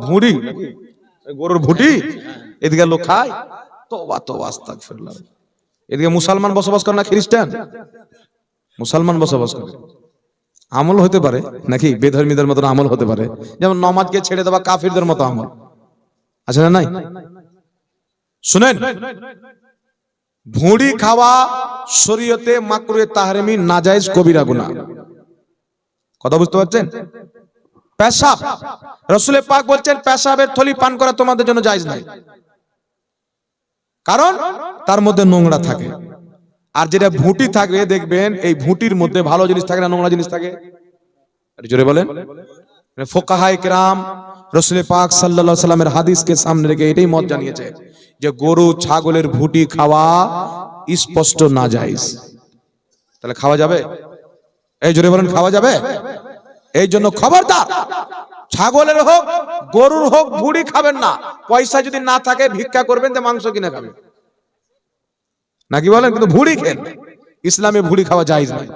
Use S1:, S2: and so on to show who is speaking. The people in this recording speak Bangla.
S1: ভুঁড়ি, গরুর ভুটি এদিকে লোক খায়। তওবা তওবা আস্তাগফিরুল্লাহ। এদিকে মুসলমান বসবাস করে না খ্রিস্টান? মুসলমান বসবাস করে। আমল হতে পারে নাকি বেধর্মীদের মতো আমল হতে পারে, যেমন নামাজকে ছেড়ে দেওয়া কাফিরদের মতো আমল আছে না নাই? শুনেন, ভুঁড়ি খাওয়া শরীয়তে মাকরুহে তাহরিমি, নাজায়েজ, কবিরা গুনাহ। কথা বুঝতে পারছেন? পেশাব, রাসূল পাক বলছেন পেশাবের থলি পান করা তোমাদের জন্য জায়েজ নাই, কারণ তার মধ্যে নোংরা থাকে। আর যেটা ভুঁটি থাকবে দেখবেন এই ভুঁটির মধ্যে ভালো জিনিস থাকে না নোংরা জিনিস থাকে? আরে জোরে বলেন। ফুকাহায়ে কেরাম রাসূল পাক সাল্লাল্লাহু আলাইহি সাল্লামের হাদিসকে সামনে রেখে এটাই মত জানিয়েছে যে গরু ছাগলের ভুঁটি খাওয়া স্পষ্ট নাজায়েজ। তাহলে খাওয়া যাবে? এই জোরে বলেন, খাওয়া যাবে? এই জন্য খবরদার, ছাগলের হোক গরুর হোক ভুঁড়ি খাবেন না। পয়সা যদি না থাকে ভিক্ষা করবেন, তো মাংস কিনে খাবেন নাকি বলেন, কিন্তু ভুঁড়ি খেন। ইসলামে ভুঁড়ি খাওয়া জায়েজ নয়।